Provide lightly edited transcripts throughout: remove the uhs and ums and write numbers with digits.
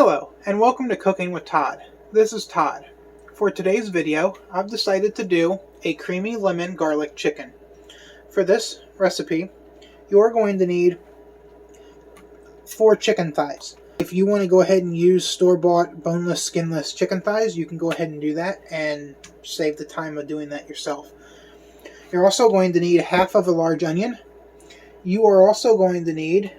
Hello, and welcome to Cooking with Todd. This is Todd. For today's video, I've decided to do a creamy lemon garlic chicken. For this recipe, you are going to need 4 chicken thighs. If you want to go ahead and use store-bought boneless, skinless chicken thighs, you can go ahead and do that and save the time of doing that yourself. You're also going to need half of a large onion. You are also going to need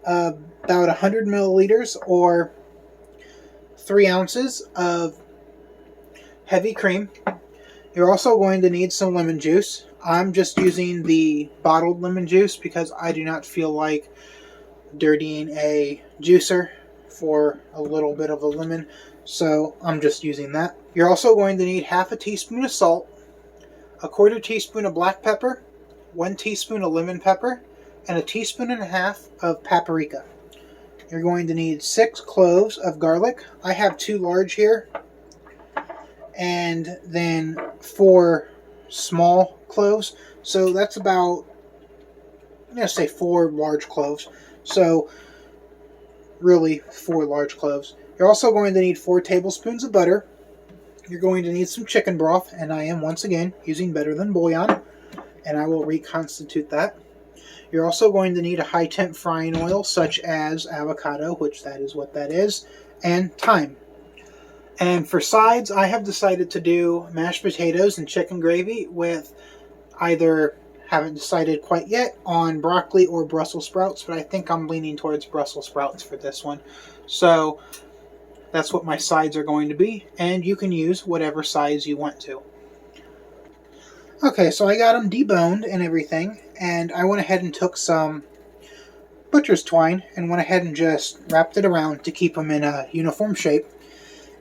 about 100 milliliters or 3 ounces of heavy cream. You're also going to need some lemon juice. I'm just using the bottled lemon juice because I do not feel like dirtying a juicer for a little bit of a lemon, so I'm just using that. You're also going to need half a teaspoon of salt, a 1/4 teaspoon of black pepper, 1 teaspoon of lemon pepper, and a 1.5 teaspoons of paprika. You're going to need 6 cloves of garlic. I have 2 large here, and then 4 small cloves. So that's about, I'm going to say 4 large cloves. So really 4 large cloves. You're also going to need 4 tablespoons of butter. You're going to need some chicken broth, and I am once again using Better Than Bouillon, and I will reconstitute that. You're also going to need a high temp frying oil such as avocado, which that is what that is, and thyme. And for sides, I have decided to do mashed potatoes and chicken gravy with either, haven't decided quite yet, on broccoli or Brussels sprouts, but I think I'm leaning towards Brussels sprouts for this one. So that's what my sides are going to be, and you can use whatever sides you want to. Okay, so I got them deboned and everything, and I went ahead and took some butcher's twine and went ahead and just wrapped it around to keep them in a uniform shape.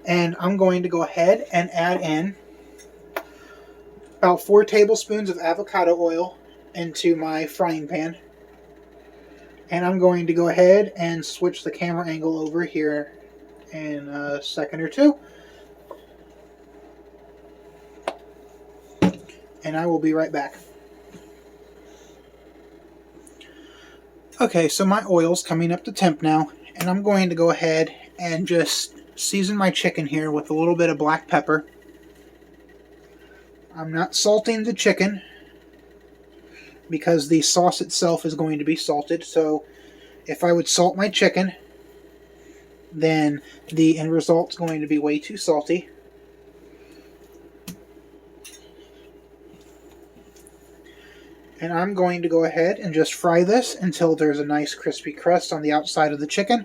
And I'm going to go ahead and add in about 4 tablespoons of avocado oil into my frying pan. And I'm going to go ahead and switch the camera angle over here in a second or two. And I will be right back. Okay, so my oil's coming up to temp now, and I'm going to go ahead and just season my chicken here with a little bit of black pepper. I'm not salting the chicken because the sauce itself is going to be salted, so if I would salt my chicken, then the end result's going to be way too salty. And I'm going to go ahead and just fry this until there's a nice crispy crust on the outside of the chicken.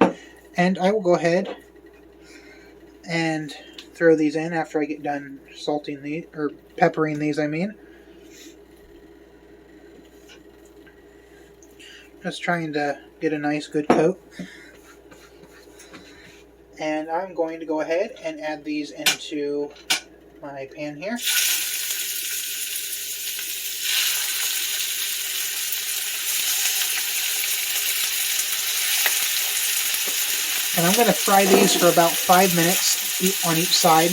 And I will go ahead and throw these in after I get done salting these, or peppering these, I mean. Just trying to get a nice good coat. And I'm going to go ahead and add these into my pan here. And I'm going to fry these for about 5 minutes on each side.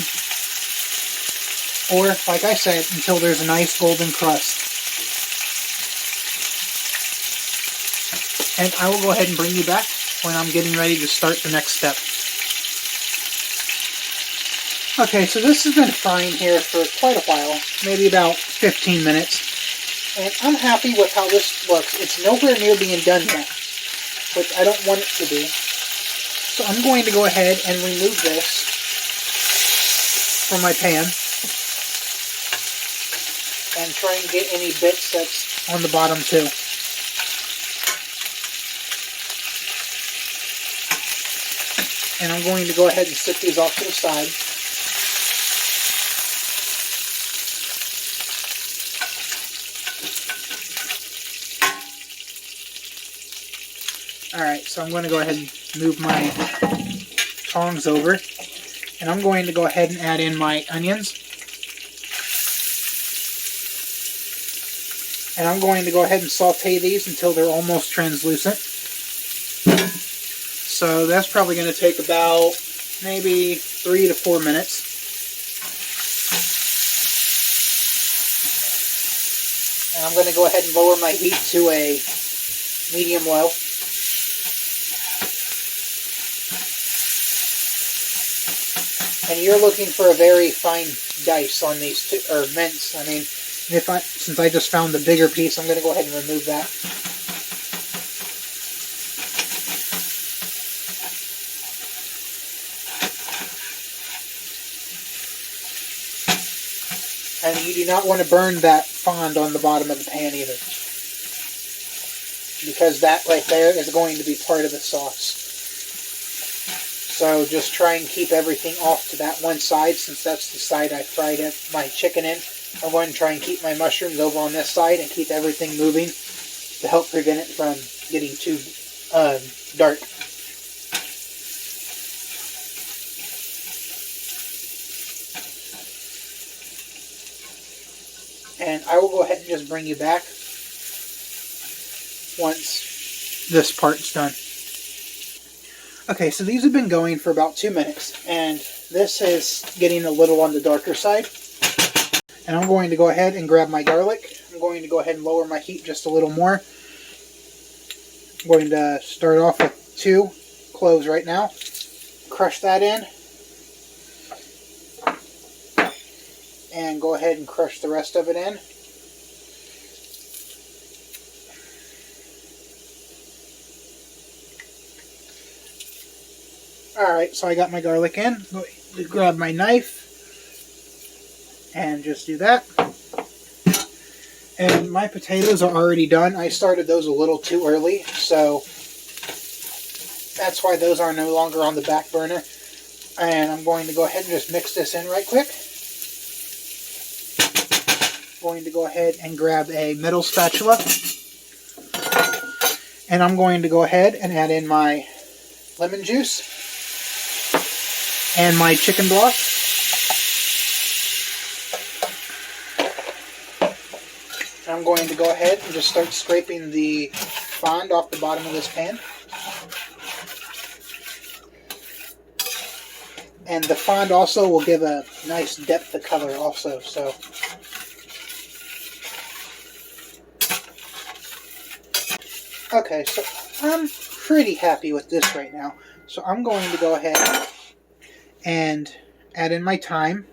Or, like I said, until there's a nice golden crust. And I will go ahead and bring you back when I'm getting ready to start the next step. Okay, so this has been frying here for quite a while, maybe about 15 minutes. And I'm happy with how this looks. It's nowhere near being done yet, which I don't want it to be. So I'm going to go ahead and remove this from my pan and try and get any bits that's on the bottom too. And I'm going to go ahead and set these off to the side. Alright, so I'm going to go ahead and move my tongs over, and I'm going to go ahead and add in my onions, and I'm going to go ahead and saute these until they're almost translucent. So that's probably going to take about maybe 3 to 4 minutes. And I'm going to go ahead and lower my heat to a medium-low. And you're looking for a very fine dice on these two, or mince. I mean, since I just found the bigger piece, I'm going to go ahead and remove that. And you do not want to burn that fond on the bottom of the pan either, because that right there is going to be part of the sauce. So just try and keep everything off to that one side, since that's the side I fried my chicken in. I'm going to try and keep my mushrooms over on this side and keep everything moving to help prevent it from getting too dark. And I will go ahead and just bring you back once this part's done. Okay, so these have been going for about 2 minutes, and this is getting a little on the darker side. And I'm going to go ahead and grab my garlic. I'm going to go ahead and lower my heat just a little more. I'm going to start off with 2 cloves right now. Crush that in. And go ahead and crush the rest of it in. Alright, so I got my garlic in. Go grab my knife and just do that. And my potatoes are already done. I started those a little too early, so that's why those are no longer on the back burner. And I'm going to go ahead and just mix this in right quick. Going to go ahead and grab a metal spatula. And I'm going to go ahead and add in my lemon juice and my chicken broth. I'm going to go ahead and just start scraping the fond off the bottom of this pan. And the fond also will give a nice depth of color also. So okay, so I'm pretty happy with this right now. So I'm going to go ahead and add in my thyme.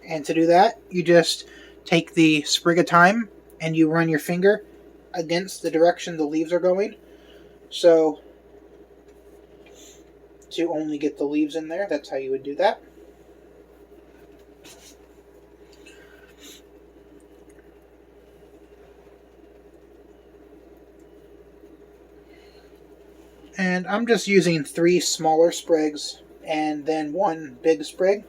And to do that, you just take the sprig of thyme and you run your finger against the direction the leaves are going. So to only get the leaves in there, that's how you would do that. And I'm just using 3 smaller sprigs and then 1 big sprig.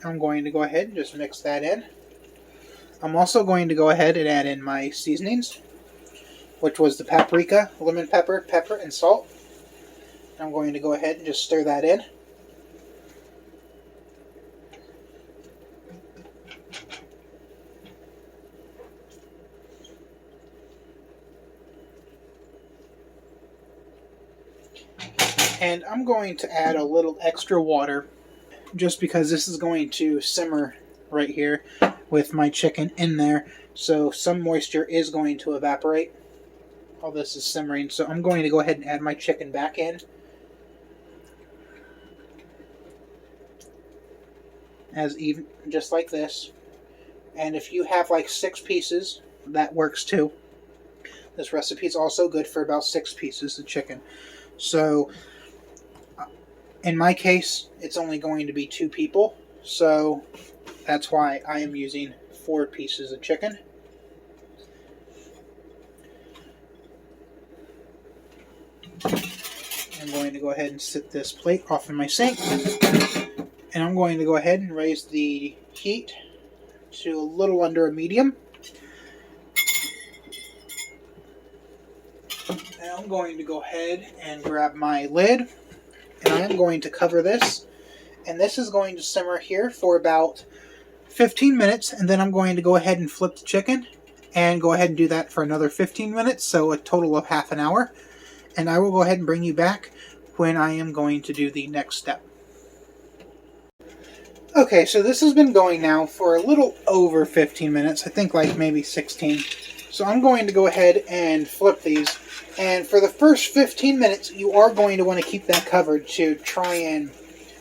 I'm going to go ahead and just mix that in. I'm also going to go ahead and add in my seasonings, which was the paprika, lemon pepper, pepper, and salt. I'm going to go ahead and just stir that in. And I'm going to add a little extra water, just because this is going to simmer right here with my chicken in there. So some moisture is going to evaporate while this is simmering. So I'm going to go ahead and add my chicken back in. As even, just like this. And if you have like 6 pieces, that works too. This recipe is also good for about 6 pieces of chicken. So in my case, it's only going to be 2 people, so that's why I am using 4 pieces of chicken. I'm going to go ahead and set this plate off in my sink, and I'm going to go ahead and raise the heat to a little under a medium. And I'm going to go ahead and grab my lid. And I'm going to cover this, and this is going to simmer here for about 15 minutes, and then I'm going to go ahead and flip the chicken and go ahead and do that for another 15 minutes, so a total of half an hour. And I will go ahead and bring you back when I am going to do the next step. Okay, so this has been going now for a little over 15 minutes. I think like maybe 16. So I'm going to go ahead and flip these. And for the first 15 minutes, you are going to want to keep that covered to try and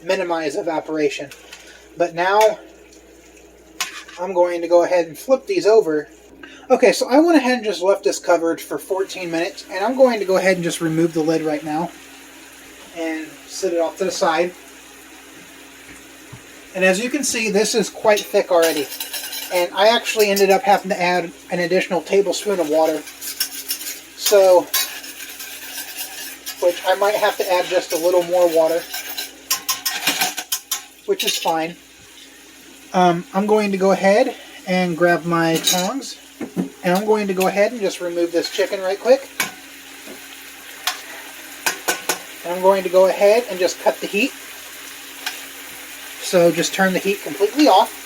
minimize evaporation. But now I'm going to go ahead and flip these over. Okay, so I went ahead and just left this covered for 14 minutes, and I'm going to go ahead and just remove the lid right now and set it off to the side. And as you can see, this is quite thick already. And I actually ended up having to add an additional tablespoon of water. So, which I might have to add just a little more water, which is fine. I'm going to go ahead and grab my tongs, and I'm going to go ahead and just remove this chicken right quick. And I'm going to go ahead and just cut the heat. So just turn the heat completely off.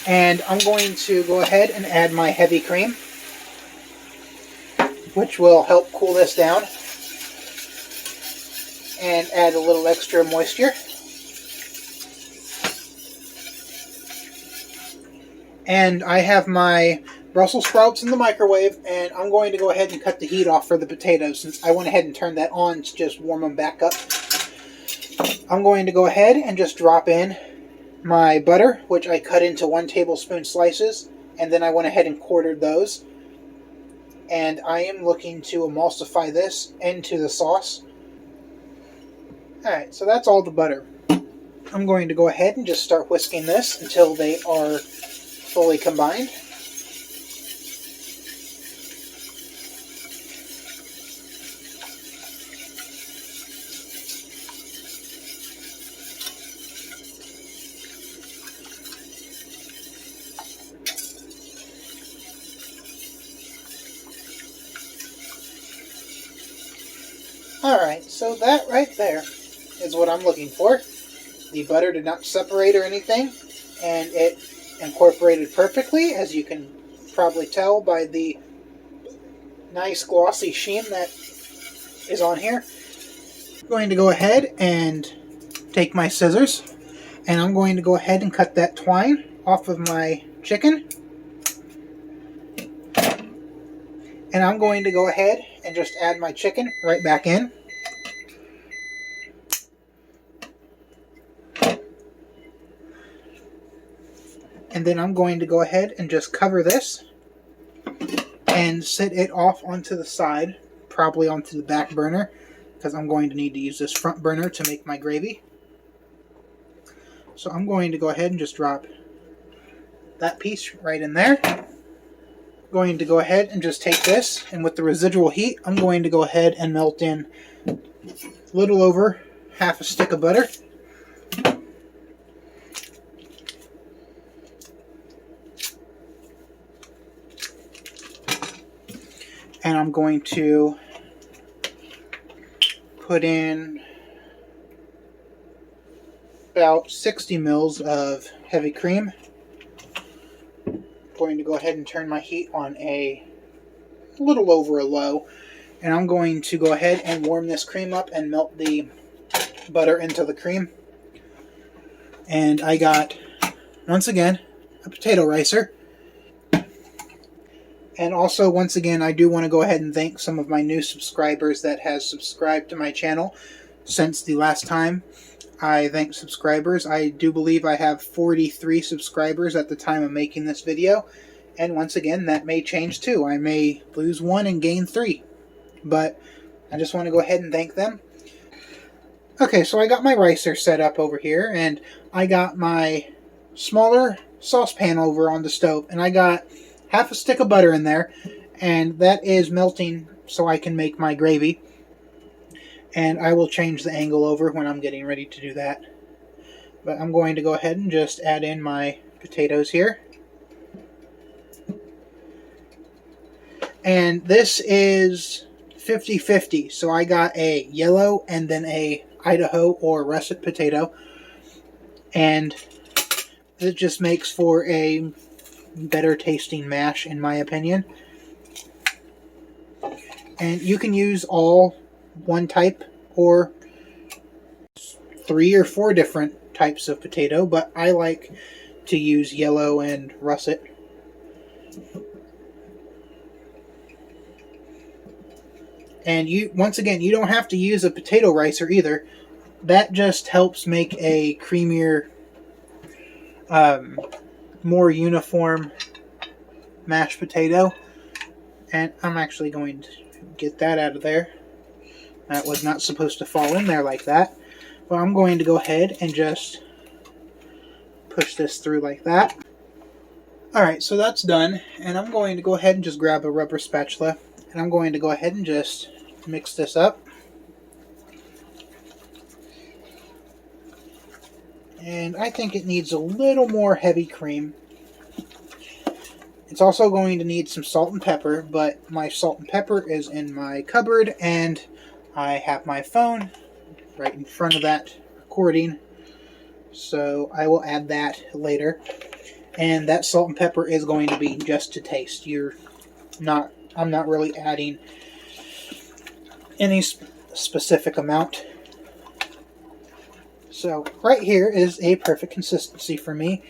And I'm going to go ahead and add my heavy cream, which will help cool this down and add a little extra moisture. And I have my Brussels sprouts in the microwave, and I'm going to go ahead and cut the heat off for the potatoes since I went ahead and turned that on to just warm them back up. I'm going to go ahead and just drop in my butter, which I cut into 1 tablespoon slices, and then I went ahead and quartered those. And I am looking to emulsify this into the sauce. Alright, so that's all the butter. I'm going to go ahead and just start whisking this until they are fully combined. Alright, so that right there is what I'm looking for. The butter did not separate or anything, and it incorporated perfectly, as you can probably tell by the nice glossy sheen that is on here. I'm going to go ahead and take my scissors, and I'm going to go ahead and cut that twine off of my chicken. And I'm going to go ahead and just add my chicken right back in. And then I'm going to go ahead and just cover this and set it off onto the side, probably onto the back burner, because I'm going to need to use this front burner to make my gravy. So I'm going to go ahead and just drop that piece right in there. Going to go ahead and just take this, and with the residual heat, I'm going to go ahead and melt in a little over half a stick of butter. And I'm going to put in about 60 mils of heavy cream. Going to go ahead and turn my heat on a little over a low, and I'm going to go ahead and warm this cream up and melt the butter into the cream. And I got, once again, a potato ricer. And also, once again, I do want to go ahead and thank some of my new subscribers that has subscribed to my channel since the last time I thank subscribers. I do believe I have 43 subscribers at the time of making this video. And once again, that may change too. I may lose 1 and gain 3. But I just want to go ahead and thank them. Okay, so I got my ricer set up over here. And I got my smaller saucepan over on the stove. And I got half a stick of butter in there. And that is melting so I can make my gravy. And I will change the angle over when I'm getting ready to do that. But I'm going to go ahead and just add in my potatoes here. And this is 50-50. So I got a yellow and then a Idaho or russet potato. And it just makes for a better tasting mash, in my opinion. And you can use all one type or 3 or 4 different types of potato, but I like to use yellow and russet. And once again, you don't have to use a potato ricer either. That just helps make a creamier, more uniform mashed potato. And I'm actually going to get that out of there. That was not supposed to fall in there like that. But I'm going to go ahead and just push this through like that. Alright, so that's done. And I'm going to go ahead and just grab a rubber spatula. And I'm going to go ahead and just mix this up. And I think it needs a little more heavy cream. It's also going to need some salt and pepper, but my salt and pepper is in my cupboard, and I have my phone right in front of that recording, so I will add that later. And that salt and pepper is going to be just to taste. I'm not really adding any specific amount. So right here is a perfect consistency for me.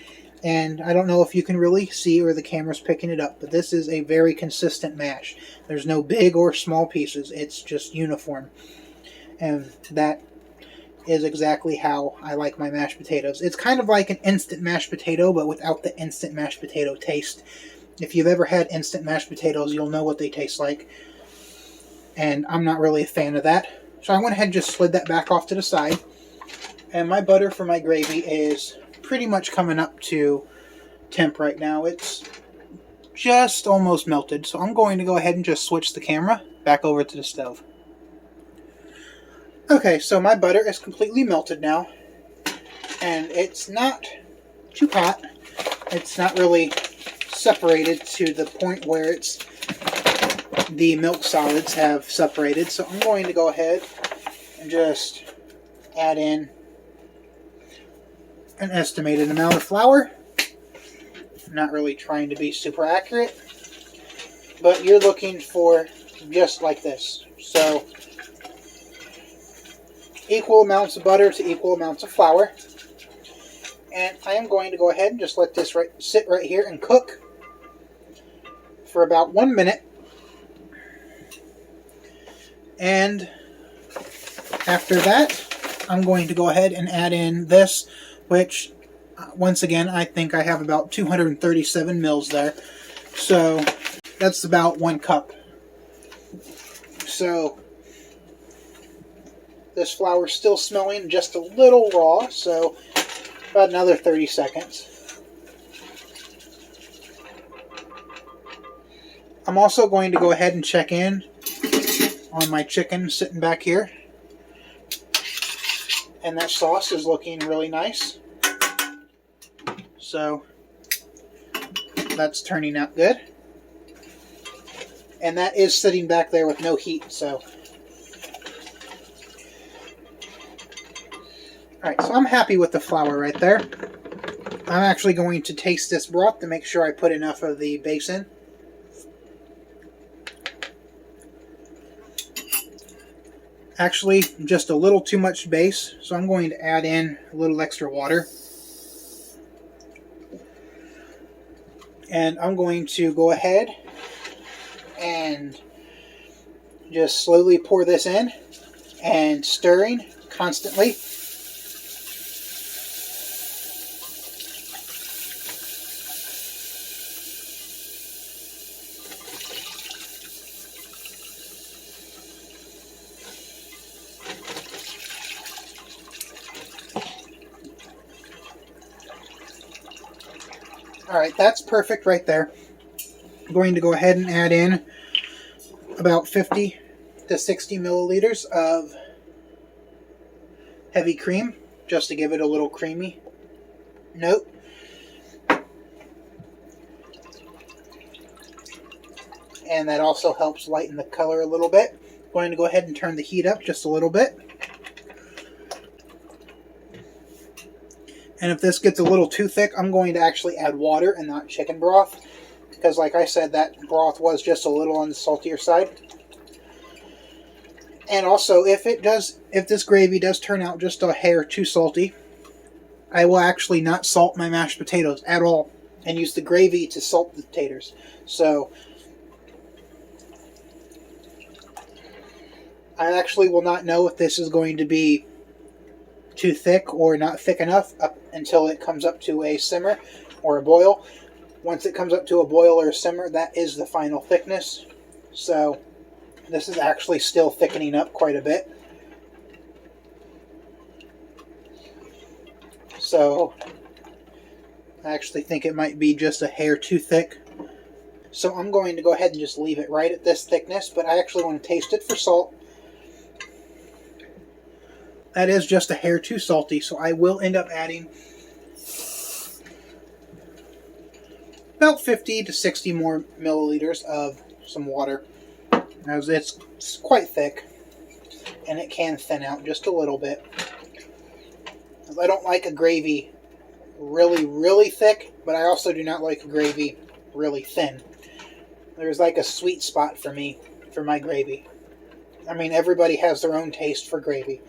And I don't know if you can really see or the camera's picking it up, but this is a very consistent mash. There's no big or small pieces. It's just uniform. And that is exactly how I like my mashed potatoes. It's kind of like an instant mashed potato, but without the instant mashed potato taste. If you've ever had instant mashed potatoes, you'll know what they taste like. And I'm not really a fan of that. So I went ahead and just slid that back off to the side. And my butter for my gravy is pretty much coming up to temp right now. It's just almost melted. So I'm going to go ahead and just switch the camera back over to the stove. Okay, so my butter is completely melted now. And it's not too hot. It's not really separated to the point where the milk solids have separated. So I'm going to go ahead and just add in an estimated amount of flour. I'm not really trying to be super accurate, but you're looking for just like this. So equal amounts of butter to equal amounts of flour. And I am going to go ahead and just let this sit right here and cook for about 1 minute. And after that, I'm going to go ahead and add in this, which, once again, I think I have about 237 mils there. So that's about 1 cup. So this flour's still smelling just a little raw, so about another 30 seconds. I'm also going to go ahead and check in on my chicken sitting back here. And that sauce is looking really nice. So that's turning out good. And that is sitting back there with no heat, so. Alright, so I'm happy with the flour right there. I'm actually going to taste this broth to make sure I put enough of the base in. Actually, just a little too much base, so I'm going to add in a little extra water. And I'm going to go ahead and just slowly pour this in and stirring constantly. Alright, that's perfect right there. I'm going to go ahead and add in about 50 to 60 milliliters of heavy cream, just to give it a little creamy note. And that also helps lighten the color a little bit. I'm going to go ahead and turn the heat up just a little bit. And if this gets a little too thick, I'm going to actually add water and not chicken broth. Because like I said, that broth was just a little on the saltier side. And also, if this gravy does turn out just a hair too salty, I will actually not salt my mashed potatoes at all and use the gravy to salt the taters. So I actually will not know if this is going to be too thick or not thick enough up until it comes up to a simmer or a boil. Once it comes up to a boil or a simmer, that is the final thickness. So this is actually still thickening up quite a bit. So I actually think it might be just a hair too thick. So I'm going to go ahead and just leave it right at this thickness, but I actually want to taste it for salt. That is just a hair too salty, so I will end up adding about 50 to 60 more milliliters of some water, as it's quite thick, and it can thin out just a little bit. I don't like a gravy really, really thick, but I also do not like a gravy really thin. There's like a sweet spot for me, for my gravy. I mean, everybody has their own taste for gravy,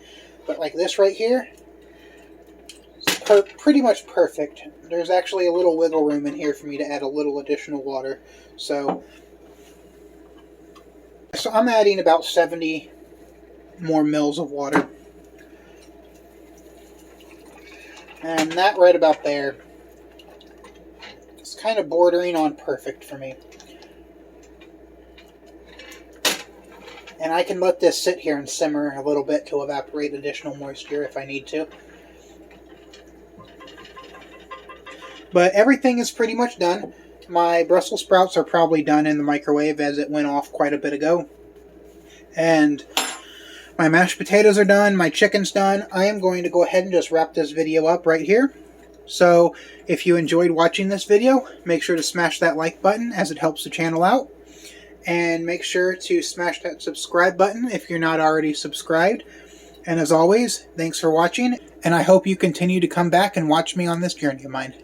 but like this right here, it's pretty much perfect. There's actually a little wiggle room in here for me to add a little additional water. So I'm adding about 70 more mils of water. And that right about there is kind of bordering on perfect for me. And I can let this sit here and simmer a little bit to evaporate additional moisture if I need to. But everything is pretty much done. My Brussels sprouts are probably done in the microwave, as it went off quite a bit ago. And my mashed potatoes are done, my chicken's done. I am going to go ahead and just wrap this video up right here. So if you enjoyed watching this video, make sure to smash that like button, as it helps the channel out. And make sure to smash that subscribe button if you're not already subscribed. And as always, thanks for watching, and I hope you continue to come back and watch me on this journey of mine.